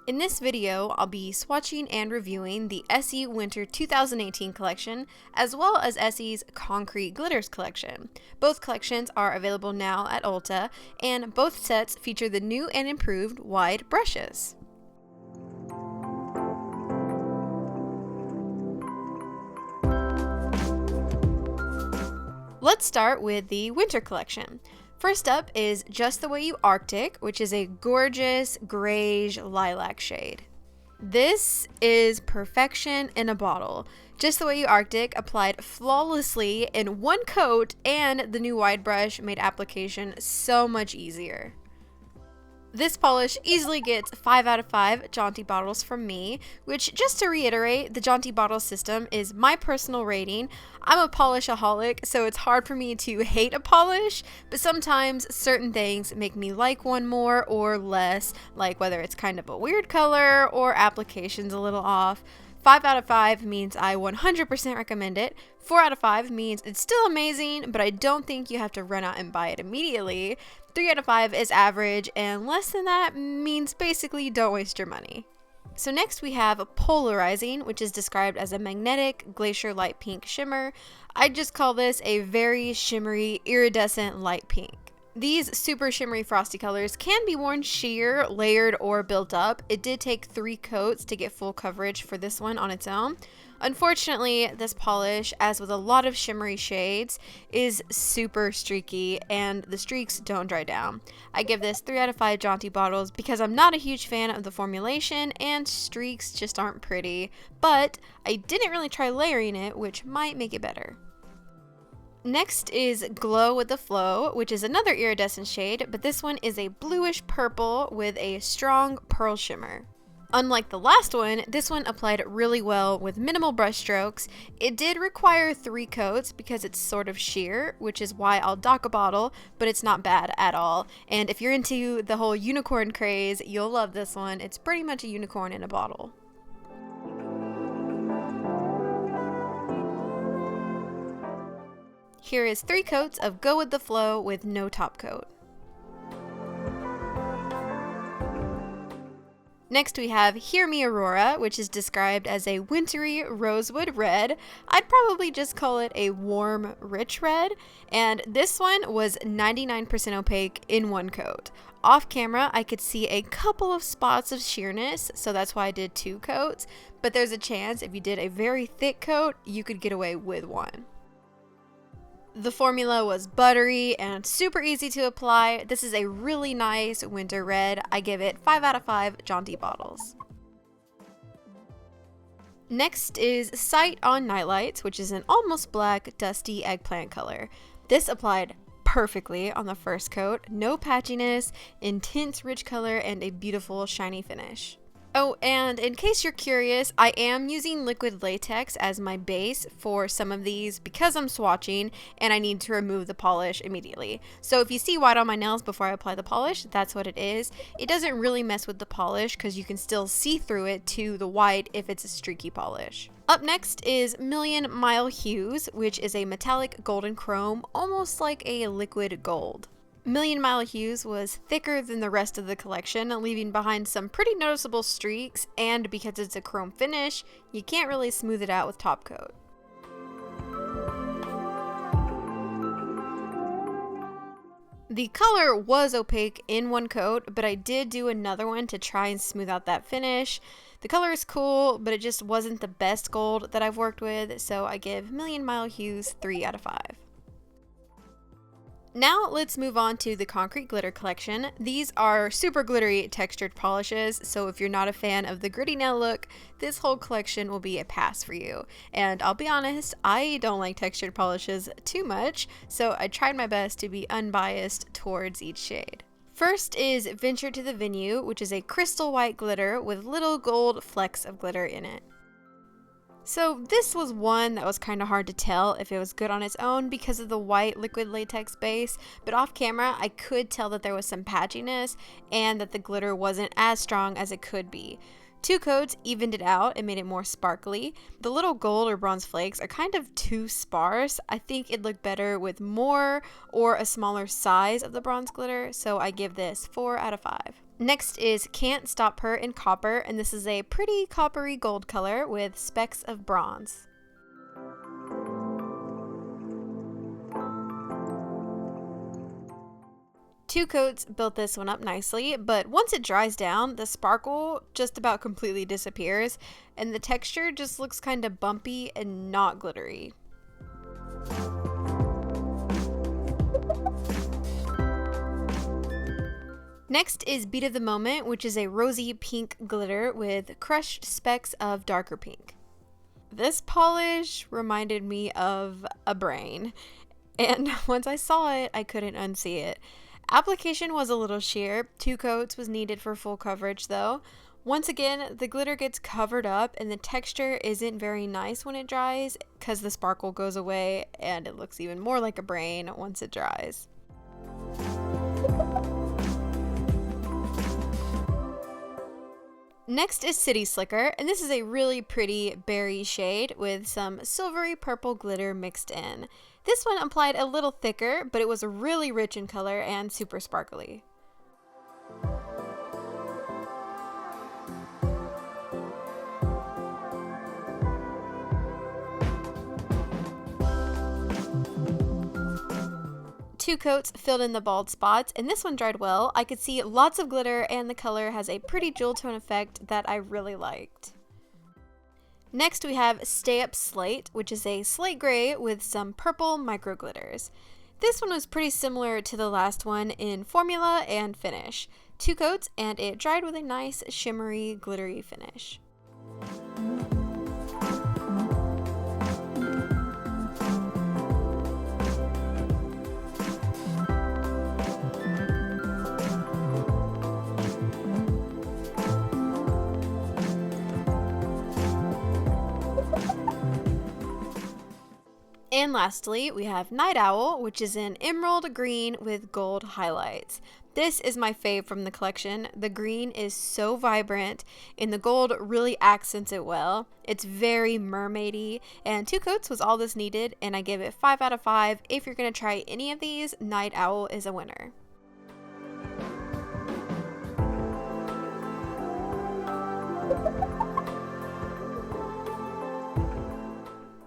In this video, I'll be swatching and reviewing the Essie Winter 2018 collection, as well as Essie's Concrete Glitters collection. Both collections are available now at Ulta, and both sets feature the new and improved wide brushes. Let's start with the Winter collection. First up is Just the Way You Arctic, which is a gorgeous greige lilac shade. This is perfection in a bottle. Just the Way You Arctic applied flawlessly in one coat, and the new wide brush made application so much easier. This polish easily gets 5 out of 5 jaunty bottles from me, which, just to reiterate, the jaunty bottle system is my personal rating. I'm a polishaholic, so it's hard for me to hate a polish, but sometimes certain things make me like one more or less, like whether it's kind of a weird color or application's a little off. 5 out of 5 means I 100% recommend it. 4 out of 5 means it's still amazing, but I don't think you have to run out and buy it immediately. 3 out of 5 is average, and less than that means basically don't waste your money. So next we have Polarizing, which is described as a magnetic glacier light pink shimmer. I just call this a very shimmery, iridescent light pink. These super shimmery frosty colors can be worn sheer, layered, or built up. It did take 3 coats to get full coverage for this one on its own. Unfortunately, this polish, as with a lot of shimmery shades, is super streaky, and the streaks don't dry down. I give this 3 out of 5 jaunty bottles because I'm not a huge fan of the formulation, and streaks just aren't pretty, but I didn't really try layering it, which might make it better. Next is Glow with the Flow, which is another iridescent shade, but this one is a bluish purple with a strong pearl shimmer. Unlike the last one, this one applied really well with minimal brush strokes. It did require 3 coats because it's sort of sheer, which is why I'll dock a bottle, but it's not bad at all. And if you're into the whole unicorn craze, you'll love this one. It's pretty much a unicorn in a bottle. Here is 3 coats of Go With The Flow with no top coat. Next we have Me Aurora, which is described as a wintry rosewood red. I'd probably just call it a warm, rich red. And this one was 99% opaque in one coat. Off camera, I could see a couple of spots of sheerness, so that's why I did 2 coats. But there's a chance if you did a very thick coat, you could get away with 1. The formula was buttery and super easy to apply. This is a really nice winter red. I give it 5 out of 5 jaunty bottles. Next is Sight on Nightlights, which is an almost black, dusty eggplant color. This applied perfectly on the first coat. No patchiness, intense rich color, and a beautiful shiny finish. Oh, and in case you're curious, I am using liquid latex as my base for some of these because I'm swatching and I need to remove the polish immediately. So if you see white on my nails before I apply the polish, that's what it is. It doesn't really mess with the polish because you can still see through it to the white if it's a streaky polish. Up next is Million Mile Hues, which is a metallic golden chrome, almost like a liquid gold. Million Mile Hues was thicker than the rest of the collection, leaving behind some pretty noticeable streaks, and because it's a chrome finish, you can't really smooth it out with top coat. The color was opaque in one coat, but I did do another one to try and smooth out that finish. The color is cool, but it just wasn't the best gold that I've worked with, so I give Million Mile Hues 3 out of 5. Now let's move on to the Concrete Glitter collection. These are super glittery textured polishes, so if you're not a fan of the gritty nail look, this whole collection will be a pass for you. And I'll be honest, I don't like textured polishes too much, so I tried my best to be unbiased towards each shade. First is Venture to the Venue, which is a crystal white glitter with little gold flecks of glitter in it. So this was one that was kind of hard to tell if it was good on its own because of the white liquid latex base, but off camera I could tell that there was some patchiness and that the glitter wasn't as strong as it could be. 2 coats evened it out and made it more sparkly. The little gold or bronze flakes are kind of too sparse. I think it'd look better with more or a smaller size of the bronze glitter, so I give this 4 out of 5. Next is Can't Stop Her in Copper, and this is a pretty coppery gold color with specks of bronze. Two Coats built this one up nicely, but once it dries down, the sparkle just about completely disappears, and the texture just looks kind of bumpy and not glittery. Next is Beat of the Moment, which is a rosy pink glitter with crushed specks of darker pink. This polish reminded me of a brain, and once I saw it, I couldn't unsee it. Application was a little sheer. 2 coats was needed for full coverage though. Once again, the glitter gets covered up and the texture isn't very nice when it dries because the sparkle goes away and it looks even more like a brain once it dries. Next is City Slicker, and this is a really pretty berry shade with some silvery purple glitter mixed in. This one applied a little thicker, but it was really rich in color and super sparkly. Two Coats filled in the bald spots, and this one dried well. I could see lots of glitter, and the color has a pretty jewel tone effect that I really liked. Next we have Stay Up Slate, which is a slate gray with some purple micro glitters. This one was pretty similar to the last one in formula and finish. 2 coats, and it dried with a nice shimmery glittery finish. And lastly, we have Night Owl, which is an emerald green with gold highlights. This is my fave from the collection. The green is so vibrant and the gold really accents it well. It's very mermaidy, and 2 coats was all this needed, and I give it 5 out of 5. If you're going to try any of these, Night Owl is a winner.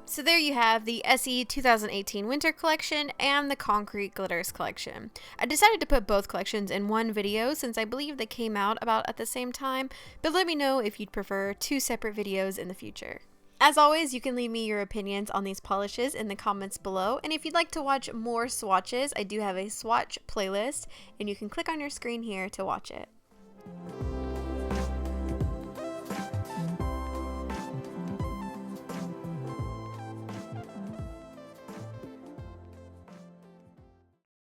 So there you have the Essie 2018 Winter Collection and the Concrete Glitters Collection. I decided to put both collections in one video since I believe they came out about at the same time, but let me know if you'd prefer 2 separate videos in the future. As always, you can leave me your opinions on these polishes in the comments below, and if you'd like to watch more swatches, I do have a swatch playlist, and you can click on your screen here to watch it.